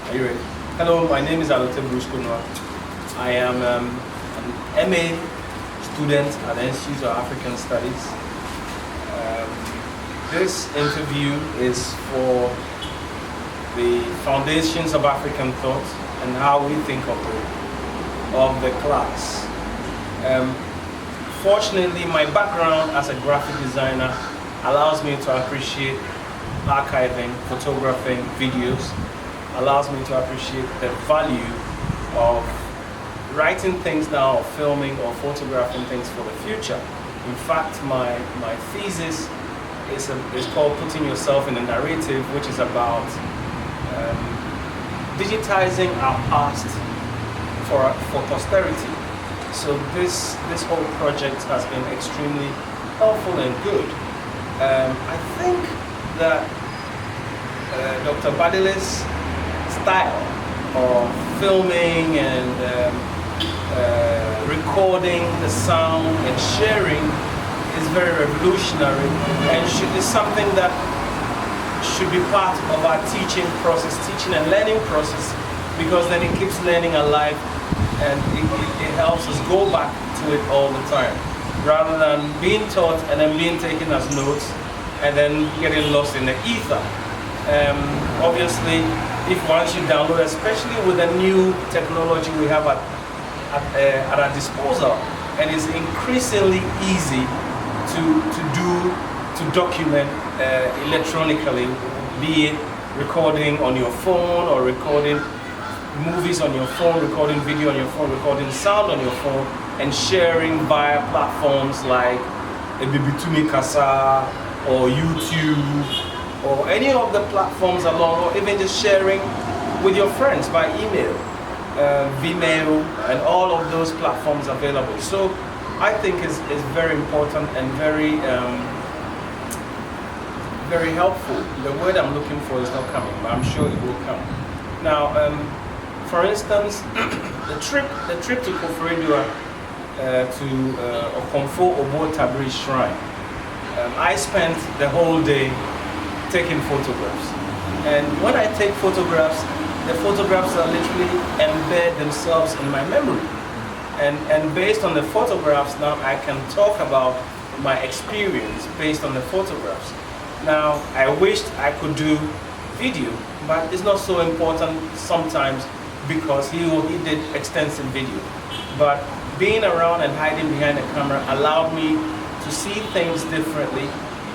Are you ready? Hello, my name is Allotey Konuah. I am an MA student at the Institute of African Studies. This interview is for the foundations of African thought and how we think of the class. Fortunately, my background as a graphic designer allows me to appreciate archiving, photographing videos, allows me to appreciate the value of writing things down, or filming or photographing things for the future. In fact, my thesis is called Putting Yourself in a Narrative, which is about digitizing our past for posterity. So this whole project has been extremely helpful and good. I think that Dr. Badile's style of filming and recording the sound and sharing is very revolutionary and is something that should be part of our teaching and learning process, because then it keeps learning alive and it helps us go back to it all the time, rather than being taught and then being taken as notes and then getting lost in the ether. Obviously, if once you download, especially with the new technology we have at our disposal, and it's increasingly easy to document electronically, be it recording on your phone or recording movies on your phone, recording video on your phone, recording sound on your phone, and sharing via platforms like Bibitumi Kasa or YouTube or any of the platforms along, or even just sharing with your friends by email, Vimeo, and all of those platforms available. So I think is very important and very helpful. The word I'm looking for is not coming, but I'm sure it will come. Now, for instance, the trip to Koforidua to Okomfo Obo Tabri Shrine, I spent the whole day taking photographs. And when I take photographs, the photographs are literally embed themselves in my memory. And based on the photographs, now I can talk about my experience based on the photographs. Now, I wished I could do video, but it's not so important sometimes because he did extensive video. But being around and hiding behind the camera allowed me to see things differently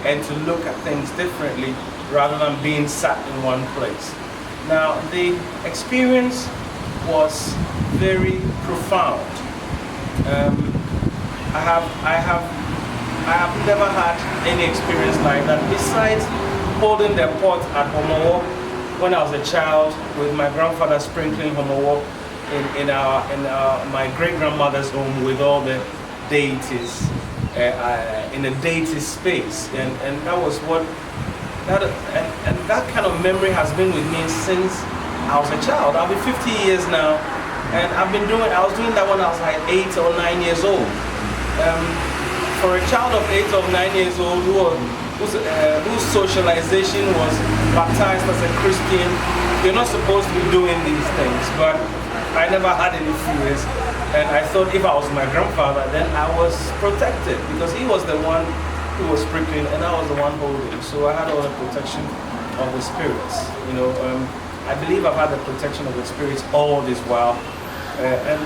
and to look at things differently rather than being sat in one place. Now, the experience was very profound. I have never had any experience like that besides holding the pot at Homowo when I was a child with my grandfather sprinkling Homowo in my great grandmother's home with all the deities in a deity space, and that was what that kind of memory has been with me since I was a child. I'll be 50 years now, and I was doing that when I was like 8 or 9 years old. For a child of 8 or 9 years old whose socialization was baptized as a Christian, you're not supposed to be doing these things. But I never had any fears, and I thought if I was my grandfather, then I was protected because he was the one who was sprinkling and I was the one holding. So I had all the protection of the spirits. I believe I've had the protection of the spirits all this while, and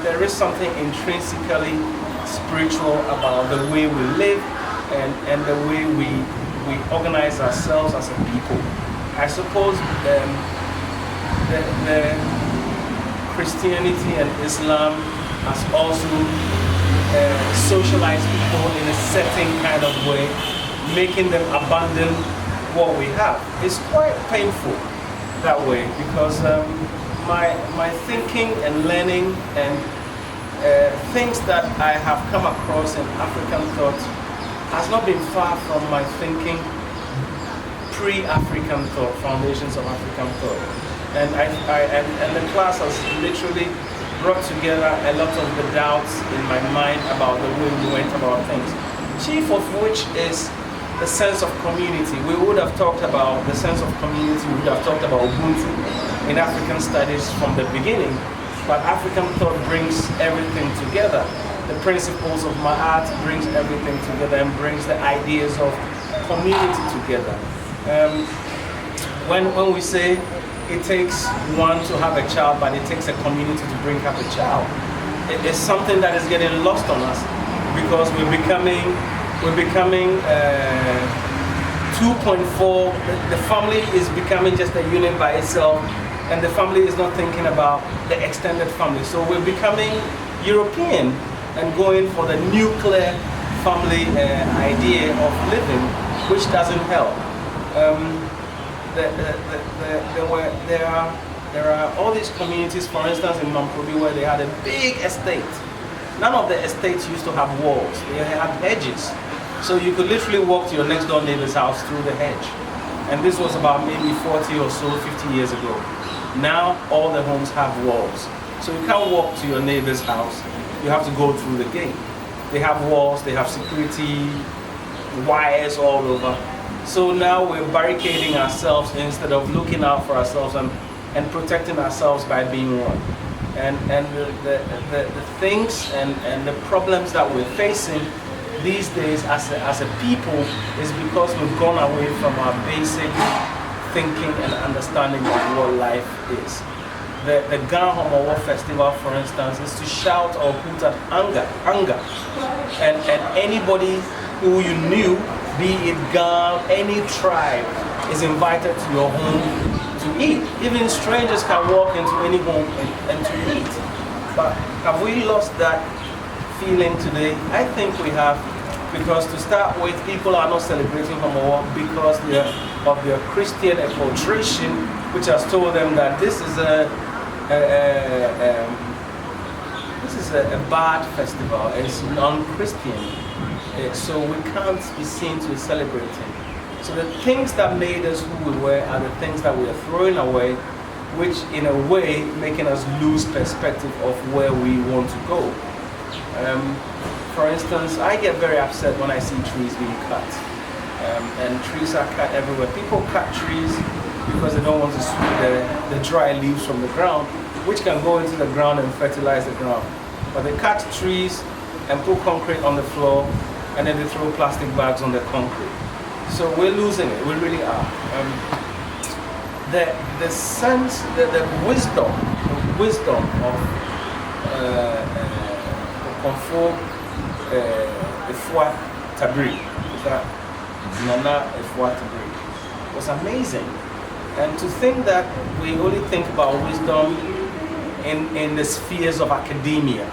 there is something intrinsically spiritual about the way we live and the way we organize ourselves as a people. I suppose the Christianity and Islam has also socialized people in a certain kind of way, making them abandon what we have. It's quite painful that way because my thinking and learning and things that I have come across in African thought has not been far from my thinking pre-African thought, foundations of African thought. And the class has literally brought together a lot of the doubts in my mind about the way we went about things, chief of which is the sense of community. We would have talked about the sense of community, we would have talked about Ubuntu, in African studies from the beginning, but African thought brings everything together. The principles of Ma'at brings everything together and brings the ideas of community together. When we say it takes one to have a child, but it takes a community to bring up a child, it's something that is getting lost on us, because we're becoming 2.4. The family is becoming just a unit by itself, and the family is not thinking about the extended family. So we're becoming European and going for the nuclear family idea of living, which doesn't help. There are all these communities, for instance, in Mamprobi, where they had a big estate. None of the estates used to have walls. They had hedges. So you could literally walk to your next door neighbor's house through the hedge. And this was about maybe 40 or so, 50 years ago. Now all the homes have walls. So you can't walk to your neighbor's house. You have to go through the gate. They have walls, they have security wires all over. So now we're barricading ourselves instead of looking out for ourselves and protecting ourselves by being one. And the things and the problems that we're facing these days as a people is because we've gone away from our basic thinking and understanding of what life is. The Gan Homowo Festival, for instance, is to shout or hoot at anger. And anybody who you knew, be it Gan, any tribe, is invited to your home to eat. Even strangers can walk into any home and to eat. But have we lost that feeling today? I think we have, because to start with, people are not celebrating Homowo because of their Christian infiltration, which has told them that this is a bad festival. It's non-Christian, so we can't be seen to be celebrating. So the things that made us who we were are the things that we are throwing away, which in a way making us lose perspective of where we want to go. For instance, I get very upset when I see trees being cut. And trees are cut everywhere. People cut trees because they don't want to sweep the dry leaves from the ground, which can go into the ground and fertilize the ground. But they cut trees and put concrete on the floor, and then they throw plastic bags on the concrete. So we're losing it, we really are. The sense, the wisdom of Konfo Efua Tabri, is that Nana Efua Tabri, was amazing. And to think that we only think about wisdom in the spheres of academia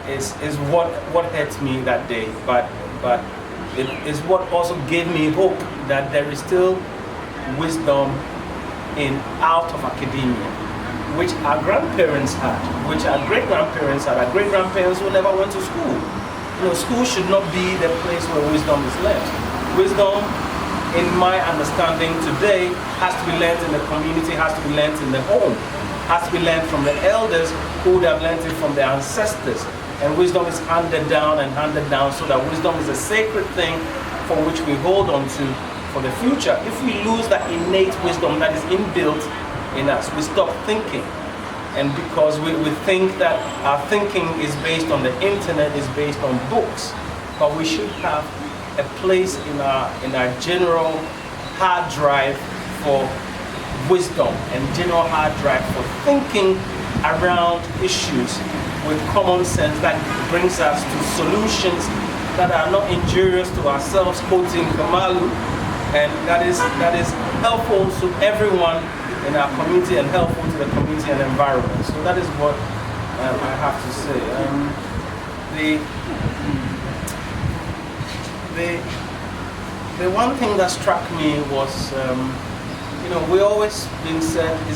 is what hurt me that day. But it is what also gave me hope that there is still wisdom out of academia, which our grandparents had, which our great-grandparents had. Our great-grandparents who never went to school. You know, school should not be the place where wisdom is learned. Wisdom, in my understanding today, has to be learned in the community, has to be learned in the home, has to be learned from the elders who would have learned it from their ancestors. And wisdom is handed down so that wisdom is a sacred thing for which we hold on to for the future. If we lose that innate wisdom that is inbuilt in us, we stop thinking. And because we think that our thinking is based on the internet, is based on books, but we should have a place in our general hard drive for wisdom and general hard drive for thinking around issues with common sense that brings us to solutions that are not injurious to ourselves, quoting Kamalu, and that is helpful to everyone in our community and helpful to the community and environment. So that is what I have to say. The one thing that struck me was, you know, it's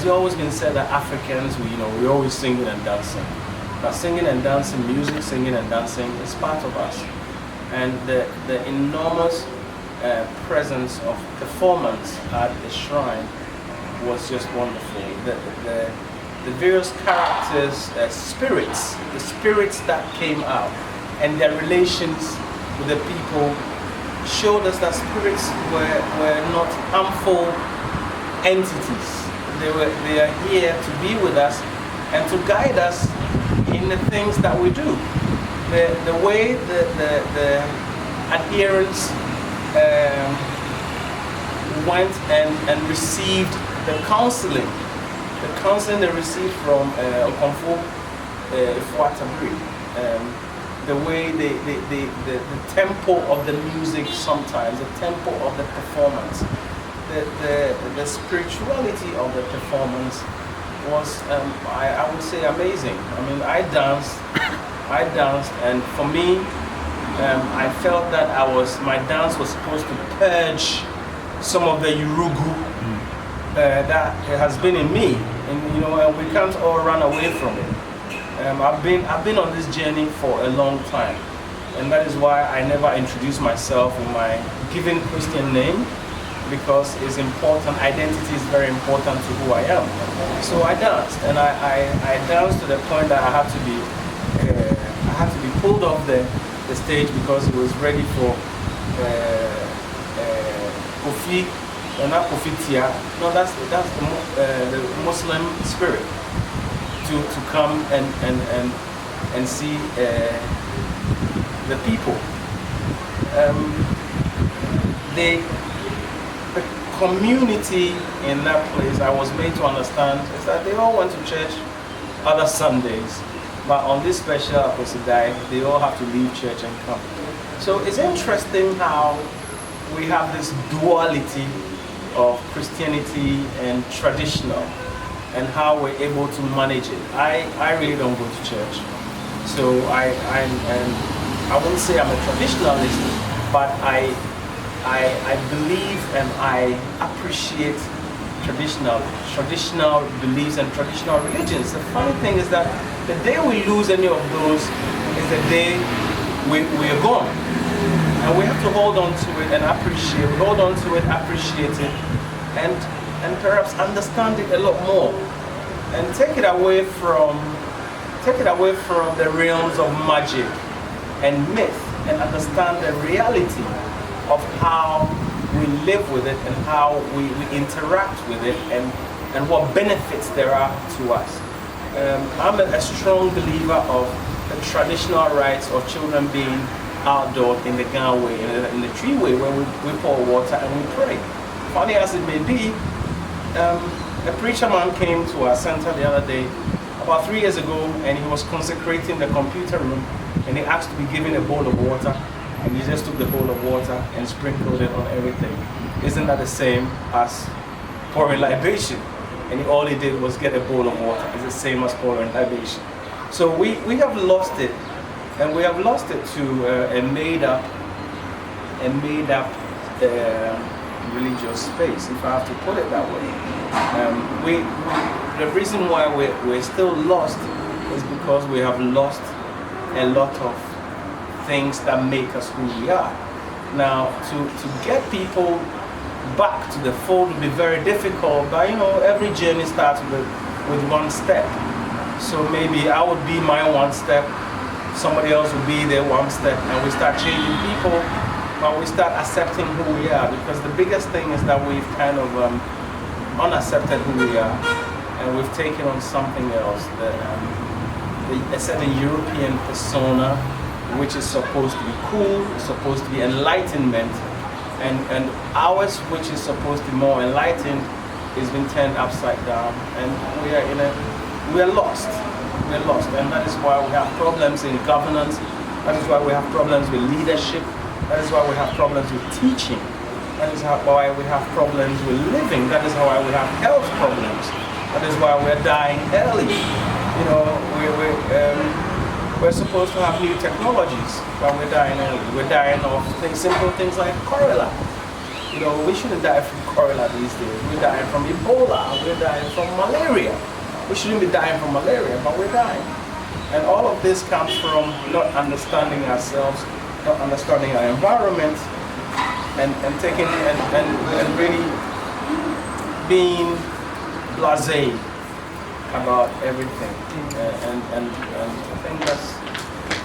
always been said that Africans, we always singing and dancing. But singing and dancing, music, singing and dancing is part of us. And the enormous presence of performance at the shrine was just wonderful. The various characters, the spirits that came out, and their relations with the people showed us that spirits were not harmful entities. they are here to be with us and to guide us in the things that we do. The way the adherents went and received the counseling they received from Okonfo Ifuatabri. The way the tempo of the music sometimes, the tempo of the performance, the spirituality of the performance was, I would say, amazing. I mean, I danced, and for me, I felt that my dance was supposed to purge some of the Yurugu that has been in me, and we can't all run away from it. I've been on this journey for a long time, and that is why I never introduce myself with my given Christian name, because it's important. Identity is very important to who I am. So I danced, and I danced to the point that I had to be pulled off the stage because it was ready for Kofi, not Kofi Tia. No, that's the Muslim spirit to come and see the people. The community in that place, I was made to understand, is that they all went to church other Sundays, but on this special Apostle Day, they all have to leave church and come. So it's interesting how we have this duality of Christianity and traditional, and how we're able to manage it. I really don't go to church, so I wouldn't say I'm a traditionalist, but I believe and I appreciate traditional beliefs and traditional religions. The funny thing is that the day we lose any of those is the day we are gone. And we have to hold on to it and appreciate it, and perhaps understand it a lot more, and take it away from the realms of magic and myth, and understand the reality of how we live with it and how we interact with it, and what benefits there are to us. I'm a strong believer of the traditional rites of children being outdoor in the Ghana way, in the tree way, where we pour water and we pray. Funny as it may be, a preacher man came to our center the other day, about 3 years ago, and he was consecrating the computer room, and he asked to be given a bowl of water, and he just took the bowl of water and sprinkled it on everything. Isn't that the same as pouring libation? And all he did was get a bowl of water. It's the same as pouring libation. So we have lost it, and we have lost it to a made up religious space, if I have to put it that way. The reason why we're still lost is because we have lost a lot of things that make us who we are. Now, to get people back to the fold will be very difficult, but every journey starts with one step. So maybe I would be my one step, somebody else will be their one step, and we start changing people, but we start accepting who we are, because the biggest thing is that we've kind of unaccepted who we are, and we've taken on something else, a certain European persona, which is supposed to be cool, supposed to be enlightenment, and ours, which is supposed to be more enlightened, is been turned upside down, and we are lost. We're lost, and that is why we have problems in governance. That is why we have problems with leadership. That is why we have problems with teaching. That is why we have problems with living. That is why we have health problems. That is why we're dying early. We're supposed to have new technologies, but we're dying early. We're dying of simple things like cholera. We shouldn't die from cholera these days. We're dying from Ebola. We're dying from malaria. We shouldn't be dying from malaria, but we're dying. And all of this comes from not understanding ourselves, not understanding our environment, and taking and really being blasé about everything. And I think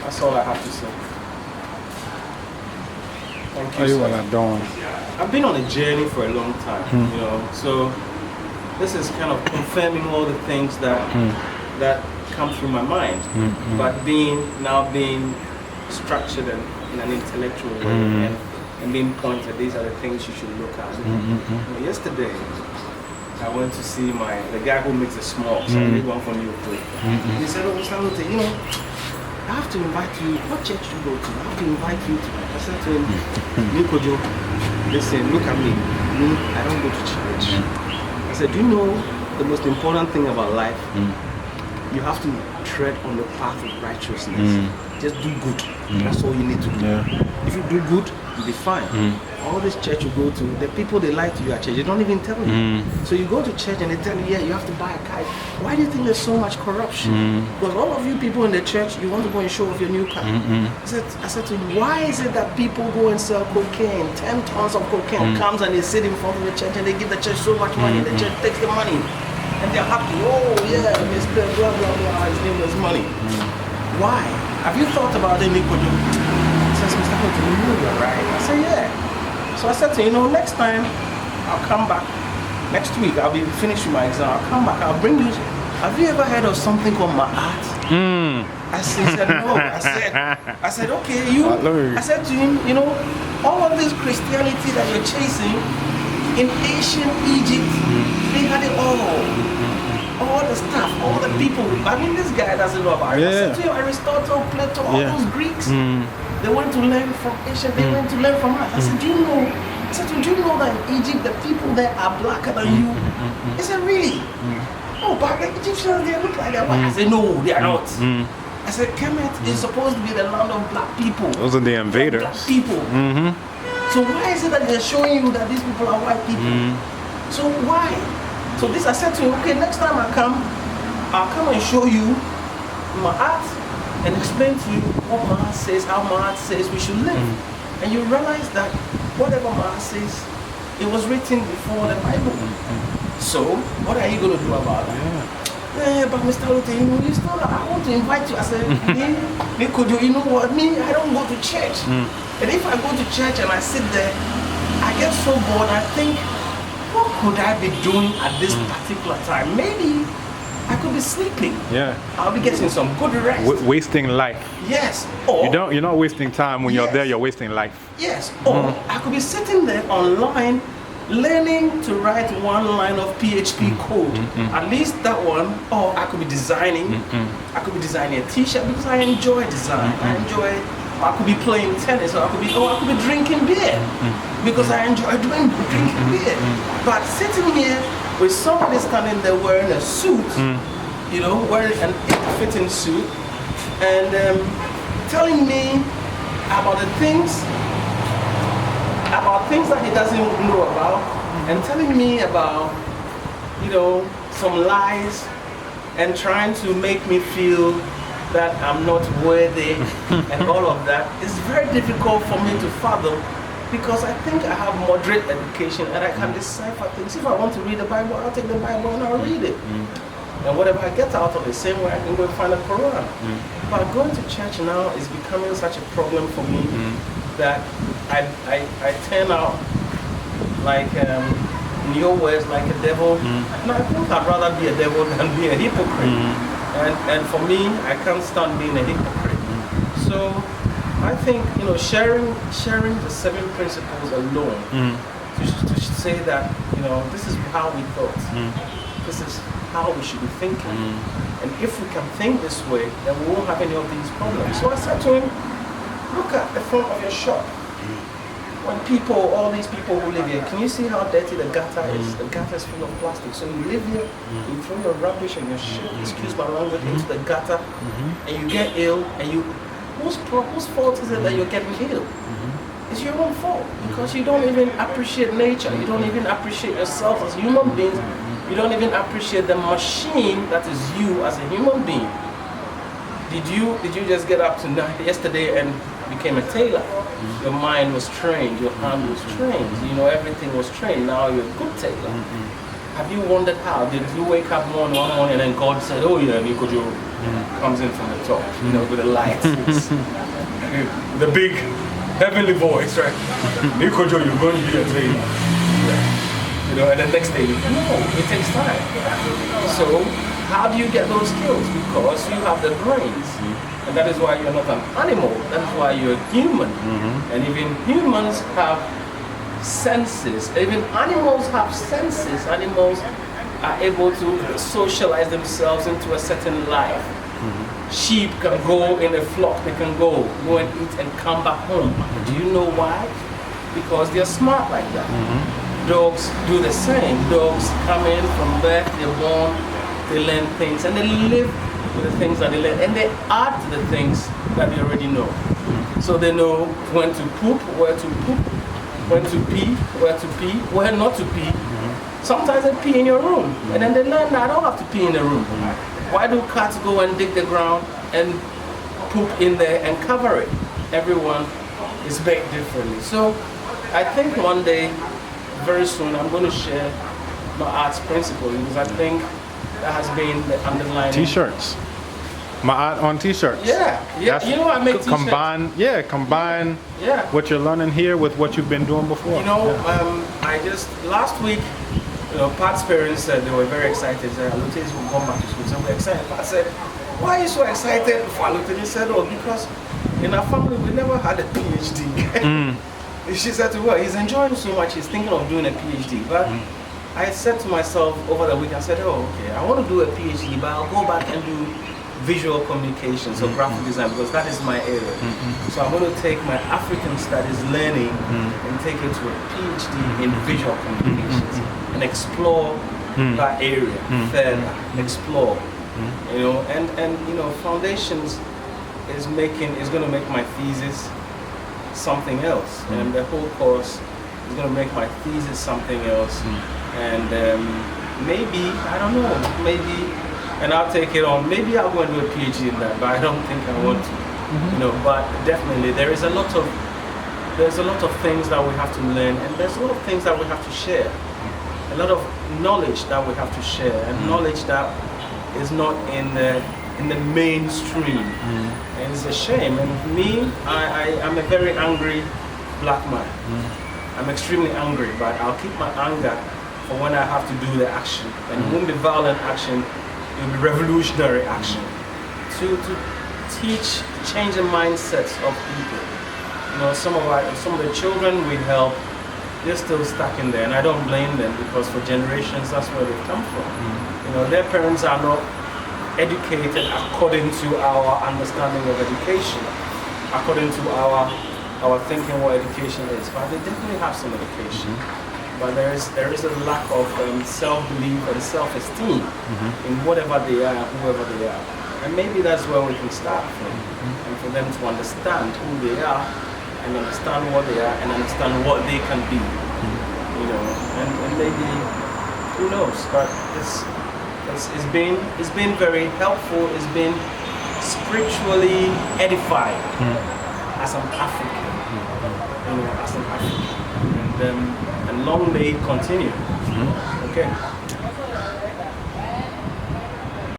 that's all I have to say. Thank you. I've been on a journey for a long time, so this is kind of confirming all the things that that come through my mind, but being structured in an intellectual way and being pointed. These are the things you should look at. Yesterday, I went to see the guy who makes the smokes. I made one for you too. He said, "Oh, Mr. Allotey, I have to invite you. What church you go to? I have to invite you to." I said to him, "Nikojo, listen, look at me. I don't go to church." I said, "Do you know the most important thing about life? You have to tread on the path of righteousness. Just do good. That's all you need to do. If you do good, you'll be fine." All this church you go to, the people they lie to you at church, they don't even tell you. So you go to church and they tell you, "Yeah, you have to buy a car." Why do you think there's so much corruption? Because all of you people in the church, you want to go and show off your new car. I said to him, "Why is it that people go and sell cocaine, 10 tons of cocaine comes and they sit in front of the church and they give the church so much money, the church takes the money and they're happy. Oh yeah, Mr. blah blah blah, his name is money." Why? Have you thought about it, Nikojo? He says, "Mr. Allotey, you know you're right." I said, "Yeah." So I said to him, next time I'll come back. Next week I'll be finished with my exam. I'll come back. I'll bring you. Have you ever heard of something called Ma'at? He said, "No." I said, "Okay, you." I said to him, all of this Christianity that you're chasing in ancient Egypt, they had it all the stuff, all the people. I mean, this guy doesn't know about it. I said to him, Aristotle, Plato, all those Greeks, they went to learn from Asia, they went to learn from us. I said, "Do you know?" I said, "Do you know that in Egypt, the people there are blacker than you?" He said, "Really?" "Oh, but the Egyptians, they look like they're white." I said, "No, they are not." I said, "Kemet is supposed to be the land of black people. Those are the invaders. Black people. So why is it that they're showing you that these people are white people? So why?" So I said to him, "Okay, next time I'll come and show you my art and explain to you what Ma'at says, how Ma'at says we should live." And you realize that whatever Ma'at says, it was written before the Bible. So what are you going to do about it? "Yeah, but Mr. Allotey, you still, I want to invite you." I said, "Nikojo, you know what? I don't go to church. And if I go to church and I sit there, I get so bored, I think, what could I be doing at this particular time? Maybe I could be sleeping. I'll be getting some good rest. Wasting life. Yes. Or You're not wasting time when you're there. You're wasting life. Yes. Or I could be sitting there online, learning to write one line of PHP code. At least that one. Or I could be designing. I could be designing a T-shirt because I enjoy design. I could be playing tennis, or I could be drinking beer because I enjoy drinking beer. But sitting here with somebody standing there wearing a suit, wearing an ill-fitting suit, and telling me about things that he doesn't know about, and telling me about, some lies, and trying to make me feel that I'm not worthy and all of that, is very difficult for me to fathom, because I think I have moderate education and I can decipher things. If I want to read the Bible, I'll take the Bible and I'll read it. And whatever I get out of the same way I can go and find a Quran. But going to church now is becoming such a problem for me that I turn out like, in your words, like a devil. And I think I'd rather be a devil than be a hypocrite. And for me, I can't stand being a hypocrite. So I think, sharing the 7 principles alone to say that, this is how we thought. This is how we should be thinking. And if we can think this way, then we won't have any of these problems. So I said to him, look at the front of your shop. When all these people who live here, can you see how dirty the gutter is? The gutter is full of plastic. So you live here, you throw your rubbish and your shit, excuse my language, into the gutter, and you get ill, and whose fault is it that you're getting ill? It's your own fault, because you don't even appreciate nature. You don't even appreciate yourself as human beings. You don't even appreciate the machine that is you as a human being. Did you just get up yesterday and became a tailor? Your mind was trained, your hand was trained, everything was trained. Now you're a good tailor. Have you wondered how? Did you wake up one morning and then God said, "Oh yeah, Nikojo comes in from the top, with the lights, the big heavenly voice, right? Nikojo, you're going to be a tailor." You know, and the next day, no, it takes time. So how do you get those skills? Because you have the brains. And that is why you're not an animal. That is why you're human. And even humans have senses. Even animals have senses. Animals are able to socialize themselves into a certain life. Sheep can go in a flock. They can go and eat and come back home. Do you know why? Because they're smart like that. Dogs do the same. Dogs come in from birth, they're born, they learn things, and they live with the things that they learn, and they add to the things that they already know. So they know when to poop, where to poop, when to pee, where not to pee. Sometimes they pee in your room, and then they learn that I don't have to pee in the room. Why do cats go and dig the ground and poop in there and cover it? Everyone is baked differently. So I think one day, very soon, I'm going to share my arts principle, because I think that has been the underlying. T-shirts. My art on T-shirts. Yeah. You know, I make T-shirts. Combine what you're learning here with what you've been doing before. You know, I just, last week, you know, Pat's parents said they were very excited. They said, Allotey will come back to school. So we're excited. Pat said, why are you so excited for Allotey? He said, oh, because in our family, we never had a PhD. She said to her, he's enjoying so much, he's thinking of doing a PhD. But I said to myself over the week, I said, oh, okay, I want to do a PhD, but I'll go back and do visual communication, so graphic design, because that is my area. So I'm going to take my African studies learning and take it to a PhD in visual communications and explore that area further, explore. You know, and you know, foundations is going to make my thesis something else, and the whole course is going to make my thesis something else, and maybe, I don't know, maybe, and I'll take it on, maybe I'll go and do a PhD in that, but I don't think I want to, you know, but definitely there's a lot of things that we have to learn, and there's a lot of things that we have to share, a lot of knowledge that we have to share, and knowledge that is not in the mainstream, and it's a shame. And me, I'm a very angry black man. I'm extremely angry, but I'll keep my anger for when I have to do the action. And it won't be violent action, it will be revolutionary action. To change the mindsets of people. You know, some of the children we help, they're still stuck in there, and I don't blame them, because for generations that's where they've come from. You know, their parents are not educated according to our understanding of education, according to our thinking what education is. But they definitely have some education. But there is a lack of self-belief and self-esteem in whatever they are, whoever they are. And maybe that's where we can start from, and for them to understand who they are, and understand what they are, and understand what they can be. You know, and maybe, who knows? But it's been very helpful. It's been spiritually edifying as an African, you know, as an African, and long may it continue. Okay.